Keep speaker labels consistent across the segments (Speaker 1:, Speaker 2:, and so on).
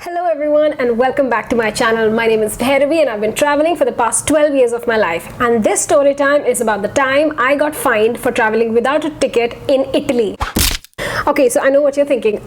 Speaker 1: Hello everyone and welcome back to my channel. My name is Bhairavi and I've been traveling for the past 12 years of my life. And this story time is about the time I got fined for traveling without a ticket in Italy. Okay, so I know what you're thinking.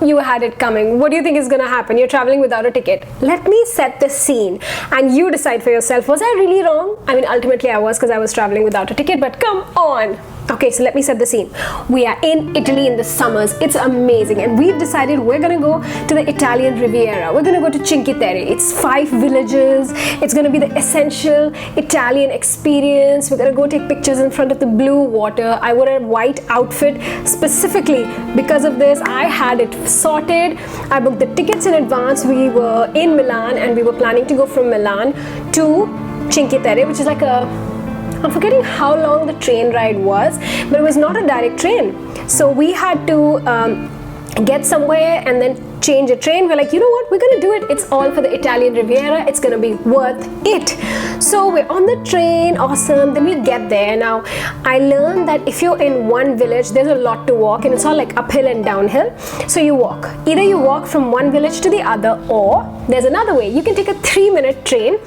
Speaker 1: You had it coming. What do you think is gonna happen? You're traveling without a ticket. Let me set the scene and you decide for yourself. Was I really wrong? I mean, ultimately I was because I was traveling without a ticket, but come on. Okay, so let me set the scene. We are in Italy in the summers. It's amazing. And we've decided we're gonna go to the Italian Riviera. We're gonna go to Cinque Terre. It's 5 villages. It's gonna be the essential Italian experience. We're gonna go take pictures in front of the blue water. I wore a white outfit specifically because of this. I had it sorted. I booked the tickets in advance. We were in Milan and we were planning to go from Milan to Cinque Terre, which is like I'm forgetting how long the train ride was, but it was not a direct train. So we had to get somewhere and then change a train. We're like, you know what, we're gonna do it. It's all for the Italian Riviera. It's gonna be worth it. So we're on the train, awesome. Then we get there. Now, I learned that if you're in one village, there's a lot to walk and it's all like uphill and downhill. So you walk. Either you walk from one village to the other, or there's another way. You can take a 3-minute train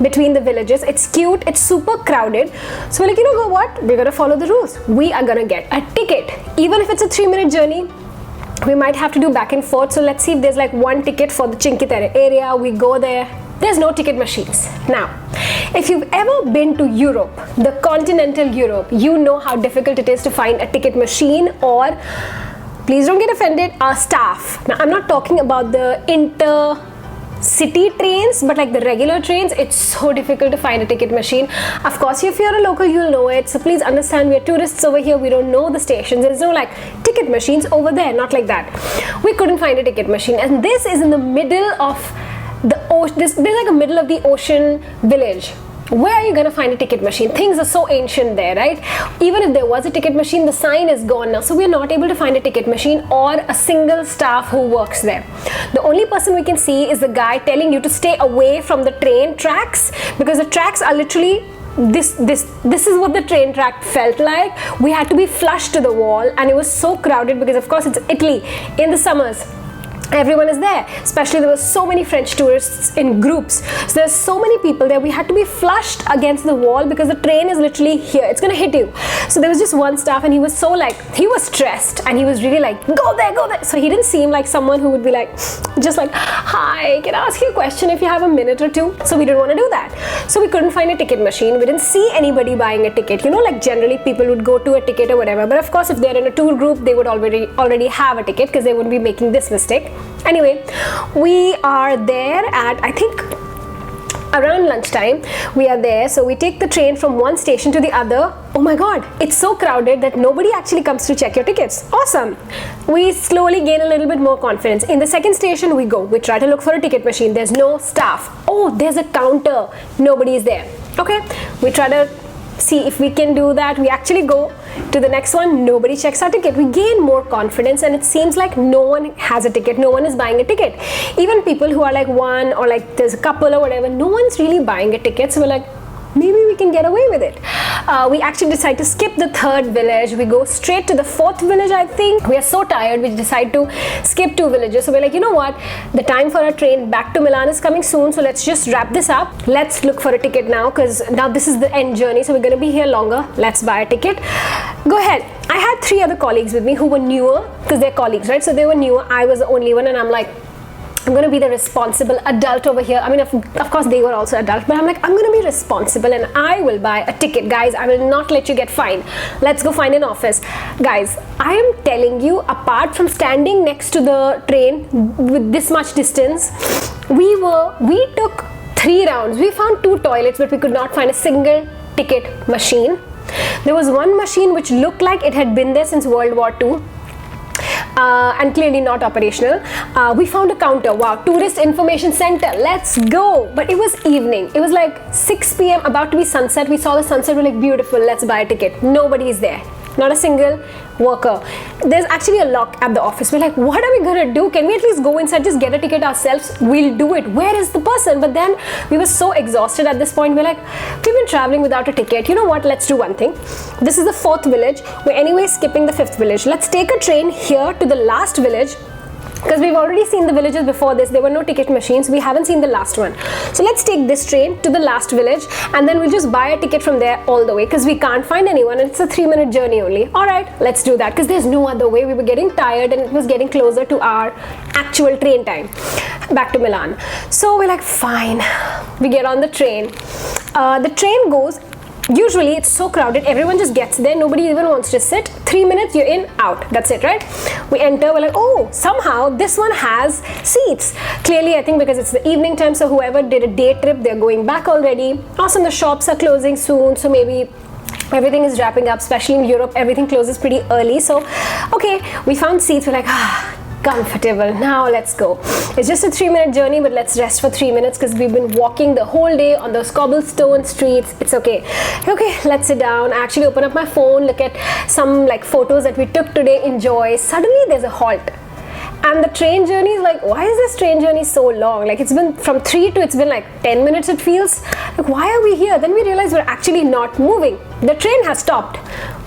Speaker 1: between the villages. It's cute, it's super crowded. So we're like, you know what? We're gonna follow the rules. We are gonna get a ticket. Even if it's a 3-minute journey, we might have to do back and forth. So let's see if there's like one ticket for the Cinque Terre area. We go there. There's no ticket machines. Now, if you've ever been to Europe, the continental Europe, you know how difficult it is to find a ticket machine, or, please don't get offended, our staff. Now, I'm not talking about the city trains, but like the regular trains, it's so difficult to find a ticket machine. Of course, if you're a local, you'll know it. So please understand, we're tourists over here. We don't know the stations. There's no like ticket machines over there, not like that. We couldn't find a ticket machine, and this is in the middle of the ocean. This is like a middle of the ocean village. Where are you gonna find a ticket machine? Things are so ancient there, right? Even if there was a ticket machine, the sign is gone now. So we're not able to find a ticket machine or a single staff who works there. The only person we can see is the guy telling you to stay away from the train tracks, because the tracks are literally this is what the train track felt like. We had to be flushed to the wall, and it was so crowded because of course it's Italy in the summers. Everyone is there, especially there were so many French tourists in groups. So there's so many people there. We had to be flushed against the wall because the train is literally here. It's gonna hit you. So there was just one staff, and he was so like, he was stressed and he was really like, go there, go there. So he didn't seem like someone who would be like, just like, hi, can I ask you a question if you have a minute or two? So we didn't want to do that. So we couldn't find a ticket machine. We didn't see anybody buying a ticket. You know, like generally people would go to a ticket or whatever. But of course, if they're in a tour group, they would already have a ticket because they wouldn't be making this mistake. Anyway, we are there at, I think, around lunchtime. We are there, so we take the train from one station to the other. Oh my god, it's so crowded that nobody actually comes to check your tickets. Awesome. We slowly gain a little bit more confidence. In the second station we go. We try to look for a ticket machine. There's no staff. Oh, there's a counter. Nobody is there. Okay, we try to see if we can do that. We actually go to the next one. Nobody checks our ticket. We gain more confidence, and it seems like no one has a ticket. No one is buying a ticket. Even people who are like one, or like there's a couple or whatever, no one's really buying a ticket. So we're like, maybe we can get away with it. We actually decide to skip the 3rd village. We go straight to the 4th village, I think. We are so tired, we decide to skip 2 villages. So we're like, you know what? The time for our train back to Milan is coming soon. So let's just wrap this up. Let's look for a ticket now, because now this is the end journey. So we're going to be here longer. Let's buy a ticket. Go ahead. I had 3 other colleagues with me who were newer, because they're colleagues, right? So they were newer. I was the only one, and I'm like, I'm going to be the responsible adult over here. I mean, of course they were also adult, but I'm like, I'm going to be responsible and I will buy a ticket. Guys, I will not let you get fined. Let's go find an office. Guys, I am telling you, apart from standing next to the train with this much distance, we took 3 rounds. We found 2 toilets, but we could not find a single ticket machine. There was one machine which looked like it had been there since World War II. And clearly not operational. We found a counter. Wow, tourist information center, let's go. But it was evening. It was like 6 p.m. about to be sunset. We saw the sunset. We're like, beautiful, let's buy a ticket. Nobody is there. Not a single worker. There's actually a lock at the office. We're like, what are we gonna do? Can we at least go inside, just get a ticket ourselves? We'll do it. Where is the person? But then we were so exhausted at this point. We're like, we've been traveling without a ticket. You know what? Let's do one thing. This is the 4th village. We're anyway skipping the 5th village. Let's take a train here to the last village. because we've already seen the villages before this. There were no ticket machines. We haven't seen the last one. So let's take this train to the last village, and then we'll just buy a ticket from there all the way, because we can't find anyone and it's a 3-minute journey only. All right, let's do that, because there's no other way. We were getting tired and it was getting closer to our actual train time back to Milan. So we're like, fine. We get on the train. The train goes. Usually it's so crowded, everyone just gets there, nobody even wants to sit. 3 minutes, you're in, out, that's it, right? We enter, we're like, oh, somehow this one has seats. Clearly, I think because it's the evening time, so whoever did a day trip, they're going back already. Awesome, the shops are closing soon, so maybe everything is wrapping up, especially in Europe, everything closes pretty early. So, okay, we found seats, we're like, comfortable, now let's go. It's just a 3-minute journey, but let's rest for 3 minutes, because we've been walking the whole day on those cobblestone streets. It's okay. Let's sit down. I actually open up my phone, look at some like photos that we took today, enjoy. Suddenly there's a halt, and the train journey is like, why is this train journey so long? Like, it's been from 3 to, it's been like 10 minutes it feels. Like, why are we here? Then we realize we're actually not moving. The train has stopped.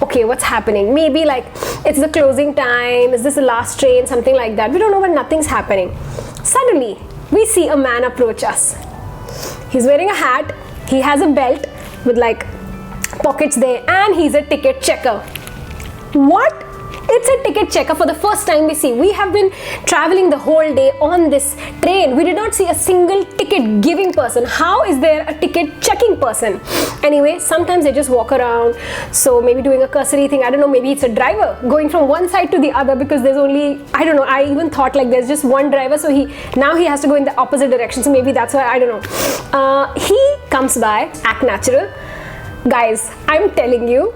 Speaker 1: Okay, what's happening? Maybe like it's the closing time. Is this the last train? Something like that. We don't know, but nothing's happening. Suddenly, we see a man approach us. He's wearing a hat. He has a belt with like pockets there, and he's a ticket checker. What? It's a ticket checker for the first time we see. We have been traveling the whole day on this train. We did not see a single ticket giving person. How is there a ticket checking person? Anyway, sometimes they just walk around. So maybe doing a cursory thing. I don't know, maybe it's a driver going from one side to the other, because there's only, I don't know, I even thought like there's just one driver. So now he has to go in the opposite direction. So maybe that's why, I don't know. He comes by, act natural. Guys, I'm telling you,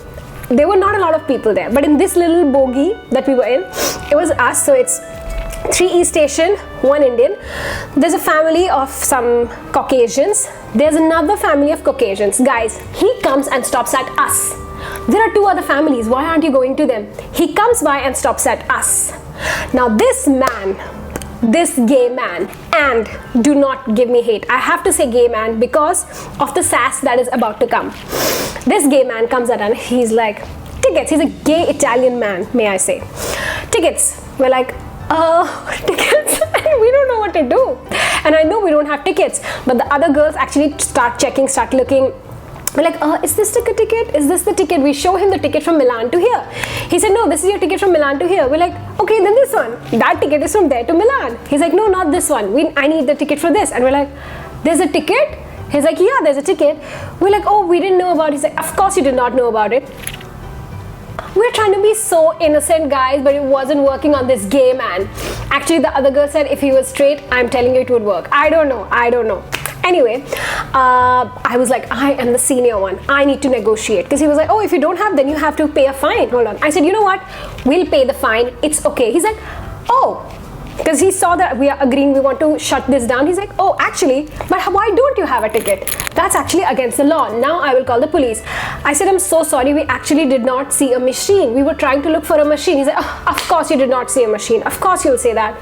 Speaker 1: there were not a lot of people there, but in this little bogie that we were in, it was us. So it's 3 East Asian, 1 Indian. There's a family of some Caucasians. There's another family of Caucasians. Guys, he comes and stops at us. There are 2 other families. Why aren't you going to them? He comes by and stops at us. Now this man, this gay man, and do not give me hate, I have to say gay man because of the sass that is about to come. This gay man comes at, and he's like, tickets. He's a gay Italian man, may I say. Tickets. We're like, tickets. And we don't know what to do. And I know we don't have tickets, but the other girls actually start checking, start looking. We're like, is this the ticket? Is this the ticket? We show him the ticket from Milan to here. He said, no, this is your ticket from Milan to here. We're like, okay, then this one. That ticket is from there to Milan. He's like, no, not this one. I need the ticket for this. And we're like, there's a ticket? He's like, yeah, there's a ticket. We're like, oh, we didn't know about it. He's like, of course you did not know about it. We're trying to be so innocent, guys, but it wasn't working on this gay man. Actually, the other girl said if he was straight, I'm telling you it would work. I don't know. Anyway, I was like, I am the senior one. I need to negotiate. Because he was like, oh, if you don't have, then you have to pay a fine. Hold on. I said, you know what? We'll pay the fine. It's okay. He's like, oh. Because he saw that we are agreeing, we want to shut this down. He's like, oh, actually, but why don't you have a ticket? That's actually against the law. Now I will call the police. I said, I'm so sorry. We actually did not see a machine. We were trying to look for a machine. He's like, oh, of course you did not see a machine. Of course you'll say that.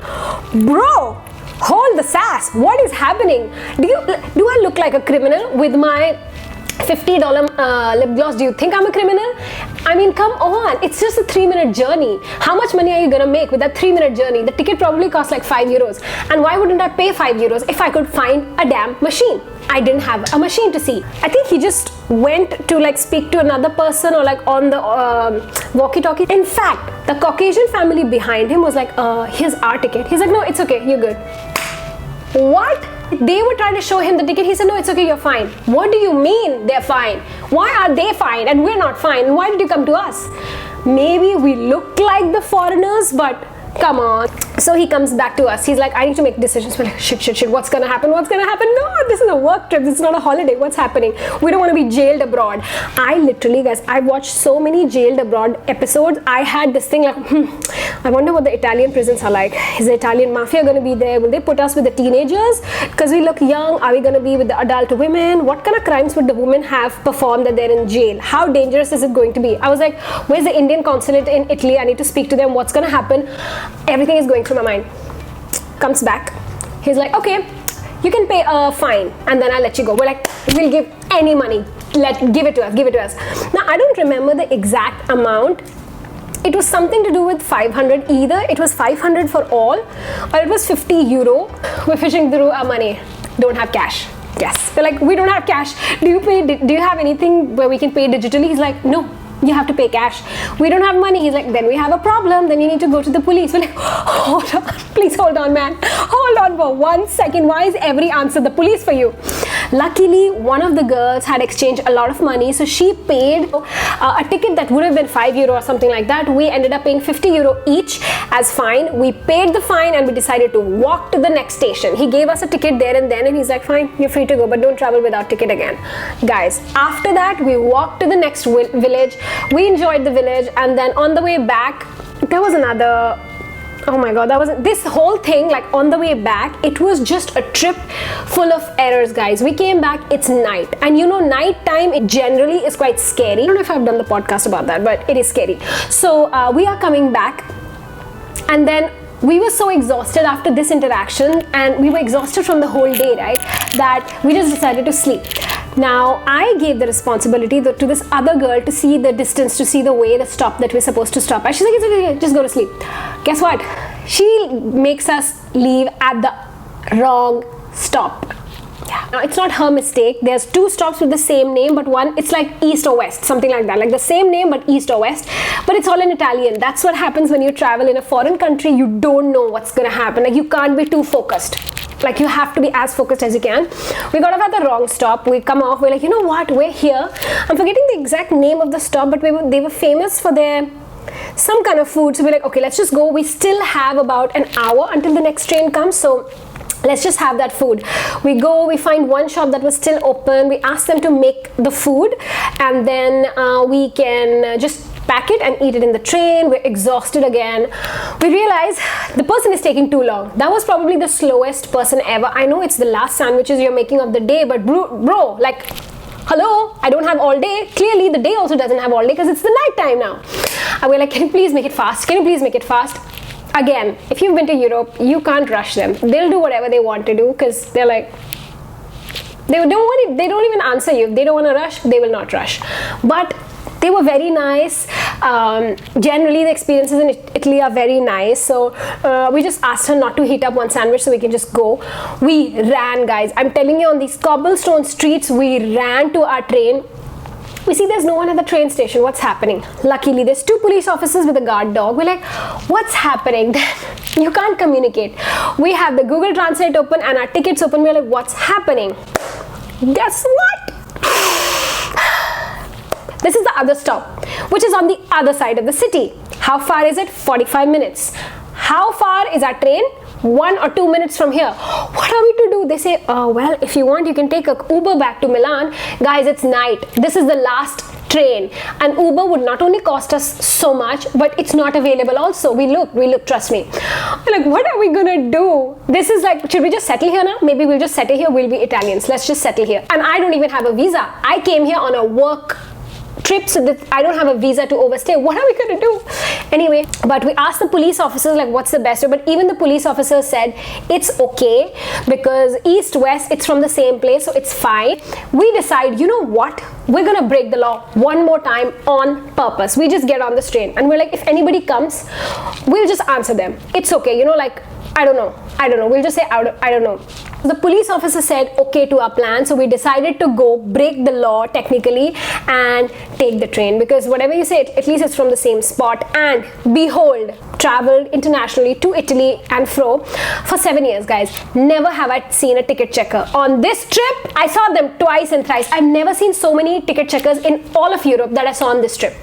Speaker 1: Bro, hold the sass. What is happening? Do I look like a criminal with my $50 lip gloss? Do you think I'm a criminal? I mean, come on, it's just a 3-minute journey. How much money are you gonna make with that 3-minute journey? The ticket probably costs like €5. And why wouldn't I pay €5 if I could find a damn machine? I didn't have a machine to see. I think he just went to like speak to another person or like on the walkie-talkie. In fact, the Caucasian family behind him was like, here's our ticket. He's like, no, it's okay, you're good. What? They were trying to show him the ticket. He said, no, it's okay, you're fine. What do you mean they're fine? Why are they fine and we're not fine? Why did you come to us? Maybe we look like the foreigners, but come on. So he comes back to us. He's like, I need to make decisions. We're like, shit, what's gonna happen? No, this is a work trip. This is not a holiday. What's happening? We don't want to be jailed abroad. I literally, guys, I watched so many jailed abroad episodes. I had this thing like, I wonder what the Italian prisons are like. Is the Italian mafia gonna be there? Will they put us with the teenagers? Because we look young. Are we gonna be with the adult women? What kind of crimes would the women have performed that they're in jail? How dangerous is it going to be? I was like, where's the Indian consulate in Italy? I need to speak to them. What's gonna happen? Everything is going through my mind. Comes back. He's like, okay, you can pay a fine and then I'll let you go. We're like, we'll give any money. Give it to us. Now, I don't remember the exact amount It was something to do with 500. Either it was 500 for all, or it was 50 euro. We're fishing through our money. Don't have cash. Yes. We're like, we don't have cash. Do you have anything where we can pay digitally? He's like, no. You have to pay cash. We don't have money. He's like, then we have a problem. Then you need to go to the police. We're like, hold on. Please hold on, man. Hold on for 1 second. Why is every answer the police for you? Luckily, one of the girls had exchanged a lot of money. So she paid a ticket that would have been 5 euro or something like that. We ended up paying 50 euro each as fine. We paid the fine and we decided to walk to the next station. He gave us a ticket there and then, and he's like, fine, you're free to go, but don't travel without ticket again. Guys, after that, we walked to the next village. We enjoyed the village, and then on the way back, there was another, oh my god, that was this whole thing. Like on the way back, it was just a trip full of errors, guys. We came back, it's night, and you know, night time, it generally is quite scary. I don't know if I've done the podcast about that, but it is scary. So we are coming back, and then we were so exhausted after this interaction, and we were exhausted from the whole day, right, that we just decided to sleep. Now, I gave the responsibility to this other girl to see the distance, to see the way, the stop that we're supposed to stop at. She's like, it's okay, just go to sleep. Guess what? She makes us leave at the wrong stop. Yeah. Now, it's not her mistake. There's 2 stops with the same name, but one, it's like east or west, something like that. Like the same name, but east or west. But it's all in Italian. That's what happens when you travel in a foreign country. You don't know what's going to happen. Like, you can't be too focused. Like, you have to be as focused as you can. We got off at the wrong stop. We come off. We're like, you know what? We're here. I'm forgetting the exact name of the stop, but they were famous for their some kind of food. So we're like, okay, let's just go. We still have about an hour until the next train comes. So let's just have that food. We go, we find one shop that was still open. We ask them to make the food, and then we can just pack it and eat it in the train. We're exhausted again. We realize the person is taking too long. That was probably the slowest person ever. I know it's the last sandwiches you're making of the day, but bro, like, hello, I don't have all day. Clearly the day also doesn't have all day because it's the night time now. And we're like, can you please make it fast? Can you please make it fast? Again, if you've been to Europe, you can't rush them. They'll do whatever they want to do because they're like, they don't even answer you. If they don't want to rush, they will not rush. But they were very nice. Generally, the experiences in Italy are very nice. So we just asked her not to heat up one sandwich so we can just go. We ran, guys. I'm telling you, on these cobblestone streets, we ran to our train. We see there's no one at the train station. What's happening? Luckily, there's 2 police officers with a guard dog. We're like, what's happening? You can't communicate. We have the Google Translate open and our tickets open. We're like, what's happening? Guess what? This is the other stop, which is on the other side of the city. How far is it? 45 minutes. How far is our train? 1 or 2 minutes from here. What are we to do? They say, well, if you want, you can take a Uber back to Milan. Guys, it's night. This is the last train, and Uber would not only cost us so much, but it's not available also. We look, trust me. We're like, what are we gonna do? This is like, should we just settle here now? Maybe we'll just settle here. We'll be Italians. Let's just settle here. And I don't even have a visa. I came here on a work trip, so that I don't have a visa to overstay. What are we going to do? Anyway, but we asked the police officers, like, what's the best way? But even the police officers said it's okay because east west, it's from the same place, so it's fine. We decide, you know what, we're gonna break the law one more time on purpose. We just get on this train and we're like, if anybody comes, we'll just answer them. It's okay, you know, like, I don't know. We'll just say, I don't know. The police officer said okay to our plan, so we decided to go break the law technically and take the train, because whatever you say, at least it's from the same spot. And behold, traveled internationally to Italy and fro for 7 years, guys. Never have I seen a ticket checker. On this trip, I saw them twice and thrice. I've never seen so many ticket checkers in all of Europe that I saw on this trip.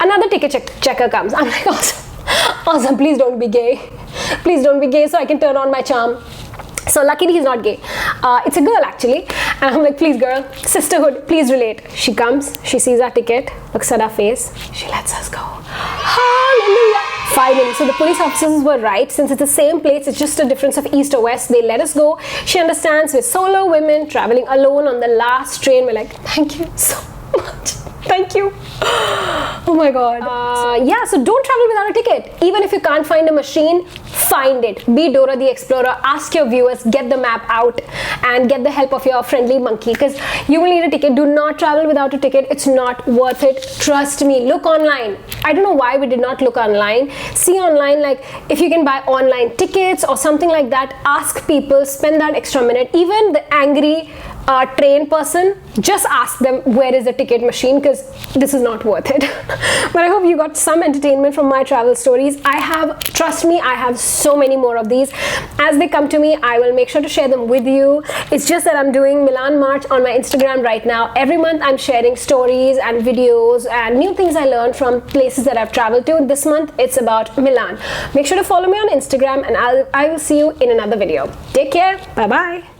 Speaker 1: Another ticket checker comes. I'm like, awesome, please don't be gay. Please don't be gay so I can turn on my charm. So luckily he's not gay. It's a girl actually. And I'm like, please girl, sisterhood, please relate. She comes, she sees our ticket, looks at our face, she lets us go. Hallelujah. Finally, so the police officers were right. Since it's the same place, it's just a difference of east or west, they let us go. She understands we're solo women traveling alone on the last train. We're like, thank you so much. Thank you. Oh my god. Yeah, so don't travel without a ticket. Even if you can't find a machine, find it. Be Dora the Explorer. Ask your viewers, get the map out, and get the help of your friendly monkey, because you will need a ticket. Do not travel without a ticket. It's not worth it. Trust me. Look online. I don't know why we did not look online. See online, like if you can buy online tickets or something like that. Ask people, spend that extra minute. Even the angry train person, just ask them where is the ticket machine, because this is not worth it. But I hope you got some entertainment from my travel stories. Trust me, I have so many more of these. As they come to me, I will make sure to share them with you. It's just that I'm doing Milan March on my Instagram right now. Every month I'm sharing stories and videos and new things I learned from places that I've traveled to. This month it's about Milan. Make sure to follow me on Instagram, and I will see you in another video. Take care. Bye bye.